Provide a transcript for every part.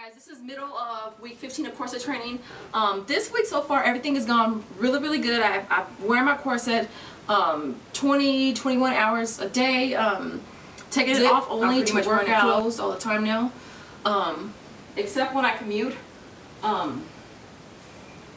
Guys, this is middle of week 15 of corset training. This week so far everything has gone really good. I wear my corset 20-21 hours a day, taking it off only to work out. Closed all the time now, except when I commute,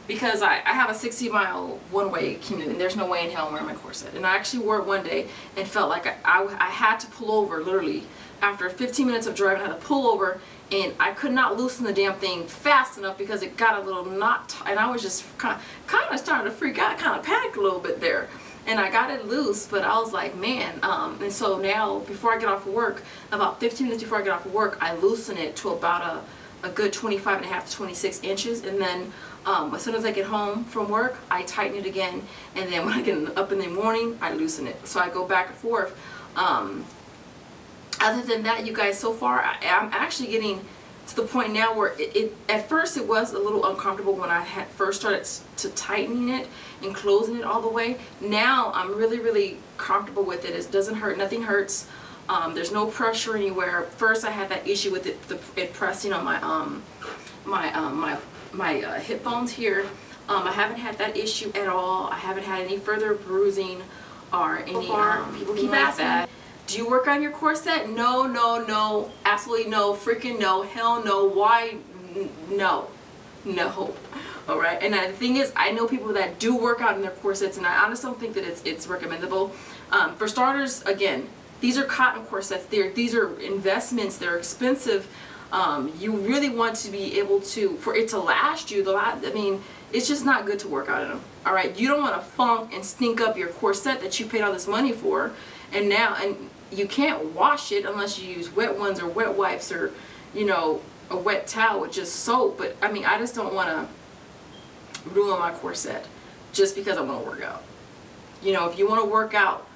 because I have a 60-mile one-way commute and there's no way in hell I'm wearing my corset. And I actually wore it one day and felt like I had to pull over. Literally after 15 minutes of driving I had to pull over, and I could not loosen the damn thing fast enough because it got a little knot, and I was just kind of starting to freak out, kind of panic a little bit there. And I got it loose, but I was like, man, and so now before I get off of work, about 15 minutes before I get off of work, I loosen it to about a good 25.5 to 26 inches, and then as soon as I get home from work, I tighten it again, and then when I get up in the morning, I loosen it. So I go back and forth. Other than that, you guys, so far I'm actually getting to the point now where at first it was a little uncomfortable when I had first started to tightening it and closing it all the way. Now I'm really comfortable with it. It doesn't hurt, nothing hurts. There's no pressure anywhere. First I had that issue with it pressing on my hip bones here. I haven't had that issue at all. I haven't had any further bruising or any people keep asking that. Do you work on your corset? No, absolutely no, freaking no, hell no. Why? No. Alright, and the thing is, I know people that do work out in their corsets, and I honestly don't think that it's recommendable. For starters, again, these are cotton corsets. These are investments. They're expensive. You really want to be able to, for it to last you. I mean, it's just not good to work out in them. Alright, you don't want to funk and stink up your corset that you paid all this money for, and you can't wash it unless you use wet ones or wet wipes or, you know, a wet towel with just soap. But I mean, I just don't want to ruin my corset just because I want to work out. You know, if you want to work out,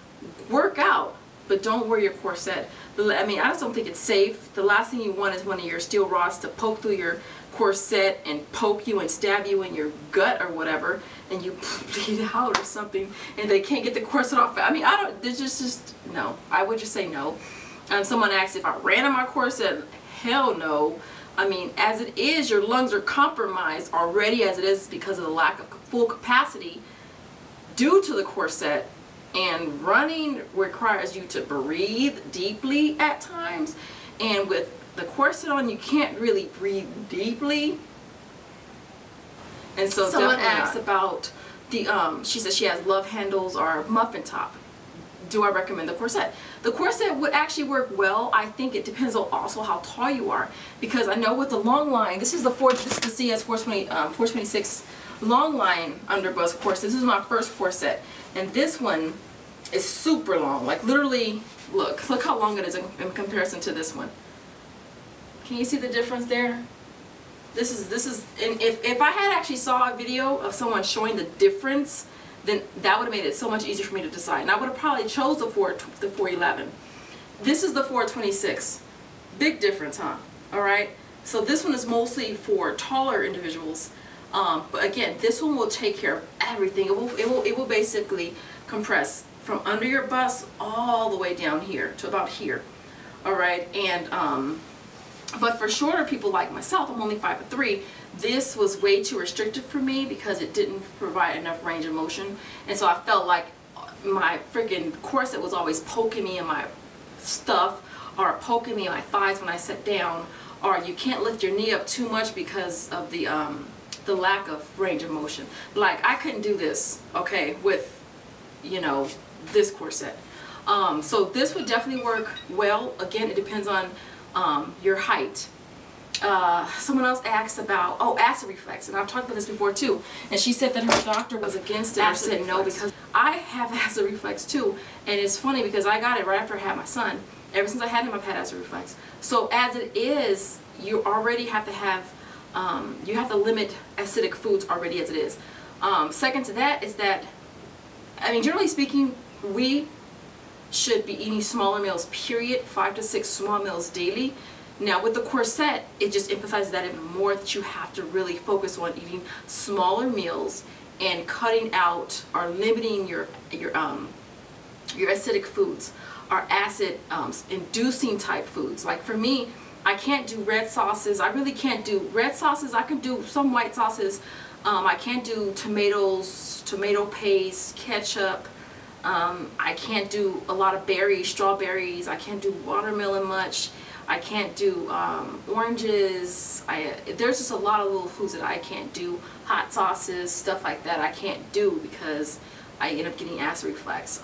but don't wear your corset. I mean, I just don't think it's safe. The last thing you want is one of your steel rods to poke through your corset and poke you and stab you in your gut or whatever, and you bleed out or something, and they can't get the corset off. I mean, there's just no. I would just say no. Someone asked if I ran on my corset. Hell no. I mean, as it is, your lungs are compromised already as it is because of the lack of full capacity due to the corset, and running requires you to breathe deeply at times, and with the corset on, you can't really breathe deeply. And so someone asked about the she says she has love handles or muffin top. Do I recommend the corset? The corset would actually work well. I think it depends on also how tall you are, because I know with the long line, this is the CS 426 long line underbust corset. This is my first corset, and this one is super long. Like literally, look how long it is in comparison to this one. Can you see the difference there? This is, and if I had actually saw a video of someone showing the difference, then that would have made it so much easier for me to decide. And I would have probably chose the 411. This is the 426. Big difference, huh? Alright? So this one is mostly for taller individuals. But again, this one will take care of everything. It will basically compress from under your bust all the way down here to about here. Alright? And but for shorter people like myself, I'm only 5'3", this was way too restrictive for me because it didn't provide enough range of motion. And so I felt like my freaking corset was always poking me in my stuff, or poking me in my thighs when I sat down, or you can't lift your knee up too much because of the lack of range of motion. Like, I couldn't do this, okay, with, you know, this corset. So this would definitely work well. Again, it depends on your height. Someone else asked about acid reflux, and I've talked about this before too, and she said that her doctor was against it. I said no, because I have acid reflux too, and it's funny because I got it right after I had my son. Ever since I had him, I've had acid reflux. So as it is, you already have to have you have to limit acidic foods already as it is. Second to that is that, I mean, generally speaking, we should be eating smaller meals, period. 5 to 6 small meals daily. Now with the corset, it just emphasizes that even more, that you have to really focus on eating smaller meals and cutting out or limiting your acidic foods or acid inducing type foods. Like for me, I can't do red sauces. I really can't do red sauces. I can do some white sauces. I can't do tomatoes, tomato paste, ketchup. I can't do a lot of berries, strawberries. I can't do watermelon much. I can't do oranges. There's just a lot of little foods that I can't do. Hot sauces, stuff like that I can't do because I end up getting acid reflux.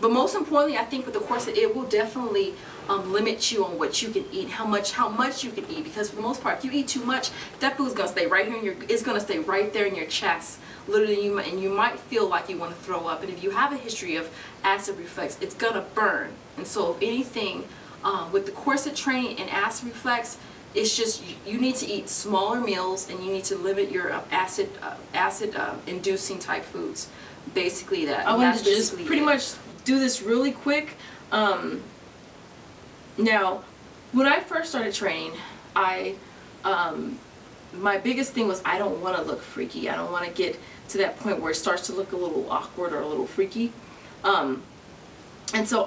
But most importantly, I think with the corset, it will definitely limit you on what you can eat, how much you can eat. Because for the most part, if you eat too much, that food's gonna stay right here in it's gonna stay right there in your chest, literally. And you might feel like you want to throw up. And if you have a history of acid reflux, it's gonna burn. And so, if anything, with the corset training and acid reflux, it's just you need to eat smaller meals and you need to limit your acid inducing type foods. Basically, that. I want to just pretty much do this really quick. Now, when I first started training, my biggest thing was I don't want to look freaky. I don't want to get to that point where it starts to look a little awkward or a little freaky. And so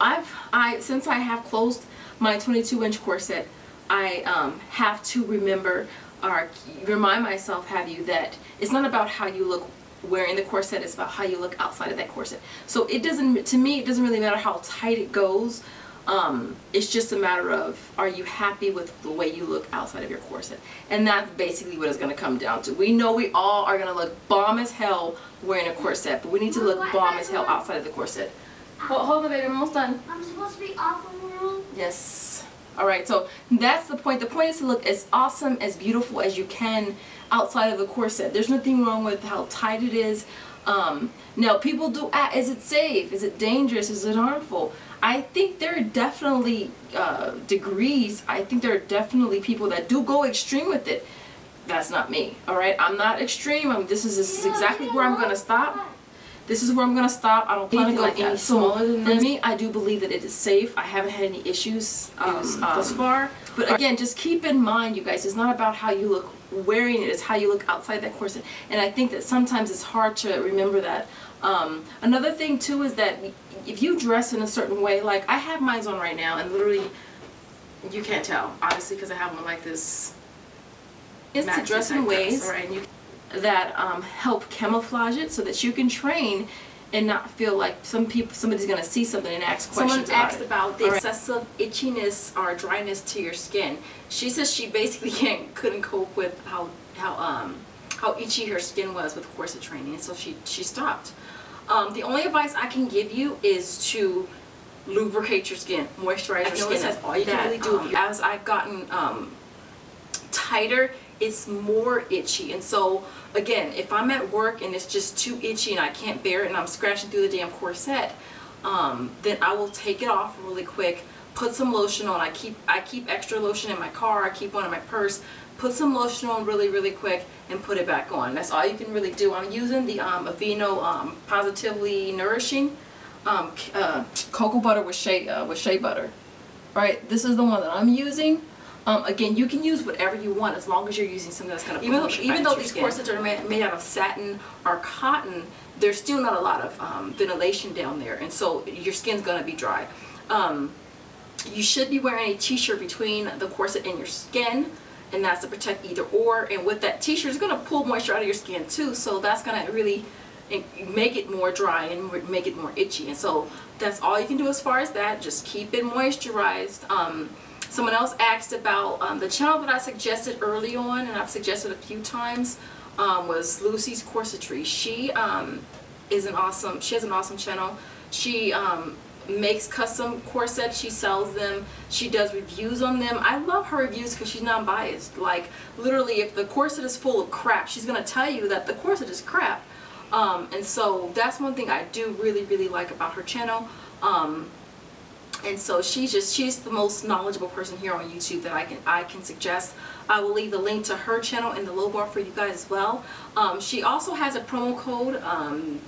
since I have closed my 22-inch corset, I have to remember or remind myself, that it's not about how you look wearing the corset, it's about how you look outside of that corset. So to me, it doesn't really matter how tight it goes. It's just a matter of, are you happy with the way you look outside of your corset? And that's basically what it's going to come down to. We know we all are going to look bomb as hell wearing a corset, but we need to look bomb as hell outside of the corset. Hold on, baby, I'm almost done. I'm supposed to be off the room? Yes. Alright, so that's the point. The point is to look as awesome, as beautiful as you can outside of the corset. There's nothing wrong with how tight it is. Now, people do ask, is it safe? Is it dangerous? Is it harmful? I think there are definitely degrees. I think there are definitely people that do go extreme with it. That's not me. Alright, I'm not extreme. This is exactly where I'm going to stop. This is where I'm going to stop. I don't plan to go any smaller than this. For me, I do believe that it is safe. I haven't had any issues thus far. But again, just keep in mind, you guys, it's not about how you look wearing it. It's how you look outside that corset. And I think that sometimes it's hard to remember that. Another thing, too, is that if you dress in a certain way, like I have mine on right now, and literally, you can't tell, obviously, because I have one like this. It's to dress in ways, right, that help camouflage it so that you can train and not feel like somebody's gonna see something and ask questions. Someone asked about the excessive itchiness or dryness to your skin. She says she basically couldn't cope with how itchy her skin was with corset training, and so she stopped. The only advice I can give you is to lubricate your skin, moisturize your skin. That's all you can really do. As I've gotten tighter, it's more itchy. And so again, if I'm at work and it's just too itchy and I can't bear it and I'm scratching through the damn corset, then I will take it off really quick, put some lotion on. I keep extra lotion in my car, I keep one in my purse, put some lotion on really quick and put it back on. That's all you can really do. I'm using the Aveeno Positively Nourishing cocoa butter with shea butter. Alright, this is the one that I'm using. Again, you can use whatever you want as long as you're using something that's going to even though these corsets are made out of satin or cotton, there's still not a lot of ventilation down there, and so your skin's going to be dry. You should be wearing a t-shirt between the corset and your skin, and that's to protect either or. And with that t-shirt, it's going to pull moisture out of your skin too, so that's going to really make it more dry and make it more itchy. And so that's all you can do as far as that. Just keep it moisturized. Someone else asked about the channel that I suggested early on, and I've suggested a few times, was Lucy's Corsetry. She has an awesome channel. She makes custom corsets, she sells them, she does reviews on them. I love her reviews because she's non-biased. Like, literally, if the corset is full of crap, she's going to tell you that the corset is crap. And so that's one thing I do really like about her channel. And so she's the most knowledgeable person here on YouTube that I can suggest. I will leave the link to her channel in the low bar for you guys as well. She also has a promo code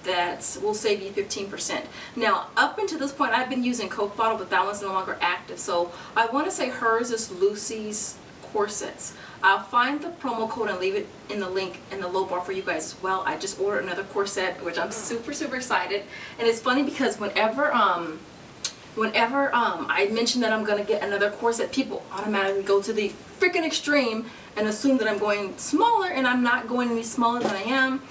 that will save you 15%. Now, up until this point, I've been using Coke Bottle, but that one's no longer active. So I want to say hers is Lucy's Corsets. I'll find the promo code and leave it in the link in the low bar for you guys as well. I just ordered another corset, which I'm super excited. And it's funny because whenever whenever I mention that I'm gonna get another corset, people automatically go to the freaking extreme and assume that I'm going smaller, and I'm not going any smaller than I am.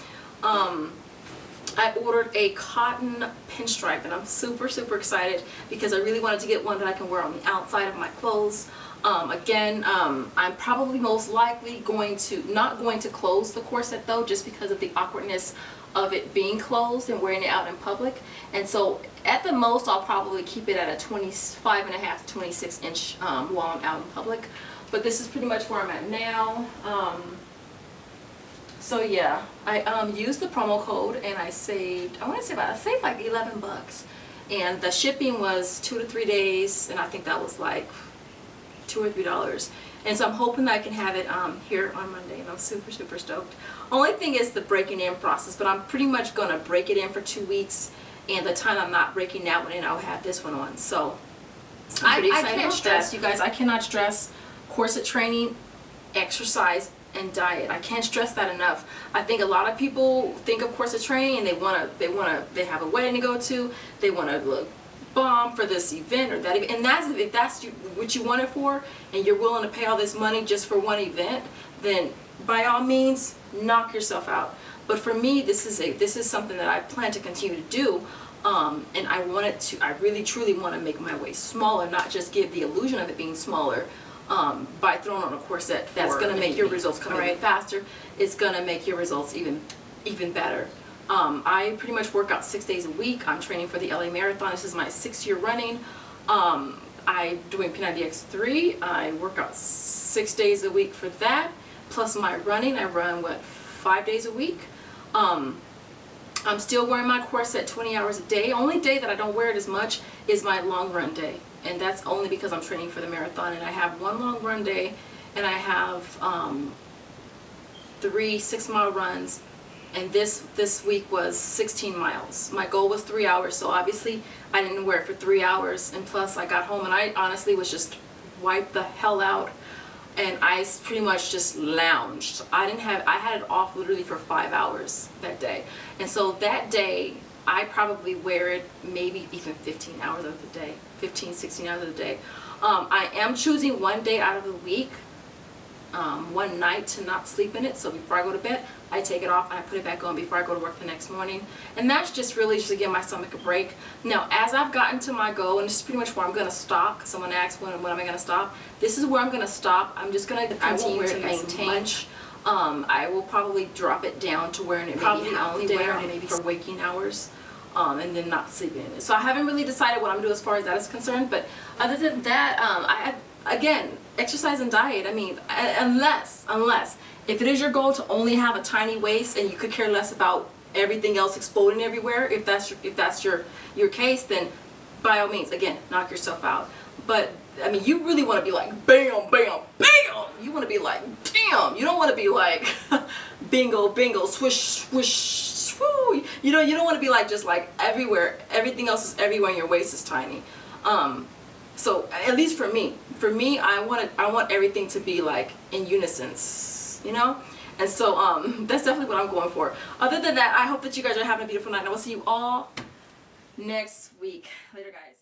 I ordered a cotton pinstripe, and I'm super excited because I really wanted to get one that I can wear on the outside of my clothes. Again, I'm probably most likely not going to close the corset though, just because of the awkwardness of it being closed and wearing it out in public. And so at the most I'll probably keep it at a 25.5 to 26 inch while I'm out in public. But this is pretty much where I'm at now. So yeah, I used the promo code and I saved, I saved like 11 bucks. And the shipping was 2 to 3 days, and I think that was like $2 or $3. And so I'm hoping that I can have it here on Monday, and I'm super stoked. Only thing is the breaking in process, but I'm pretty much gonna break it in for 2 weeks, and the time I'm not breaking that one in, I'll have this one on. So I can't stress, you guys, I cannot stress corset training, exercise, and diet. I can't stress that enough. I think a lot of people think of corset training and they have a wedding to go to, they want to look bomb for this event or that event, and if that's what you want it for, and you're willing to pay all this money just for one event, then by all means knock yourself out. But for me, this is something that I plan to continue to do, and I really truly want to make my waist smaller, not just give the illusion of it being smaller. By throwing on a corset that's going to make your results come in faster. It's going to make your results even better. I pretty much work out 6 days a week. I'm training for the LA Marathon. This is my 6th year running. I'm doing P90X3. I work out 6 days a week for that. Plus my running, I run 5 days a week. I'm still wearing my corset 20 hours a day. Only day that I don't wear it as much is my long run day. And that's only because I'm training for the marathon, and I have one long run day, and I have 3 6-mile runs, and this week was 16 miles. My goal was 3 hours, so obviously I didn't wear it for 3 hours, and plus I got home and I honestly was just wiped the hell out, and I pretty much just lounged. I had it off literally for 5 hours that day, and so that day I probably wear it maybe even 15 hours of the day, 15, 16 hours of the day. I am choosing one day out of the week, one night to not sleep in it. So before I go to bed, I take it off and I put it back on before I go to work the next morning. And that's just really just to give my stomach a break. Now, as I've gotten to my goal, and this is pretty much where I'm going to stop, because someone asked when am I going to stop. This is where I'm going to stop. I'm just going to continue to maintain. I will probably drop it down to wearing it maybe half the day or maybe for waking hours, and then not sleeping in it. So I haven't really decided what I'm going to do as far as that is concerned, but other than that, again, exercise and diet, I mean, unless if it is your goal to only have a tiny waist and you could care less about everything else exploding everywhere, if that's your case, then by all means, again, knock yourself out. But I mean, you really want to be like bam, bam, bam. You want to be like damn. You don't want to be like bingo, bingo, swish, swish, swoo. You know, you don't want to be like just like everywhere. Everything else is everywhere, and your waist is tiny. So at least for me, I want everything to be like in unison, you know. And so that's definitely what I'm going for. Other than that, I hope that you guys are having a beautiful night, and I will see you all next week. Later, guys.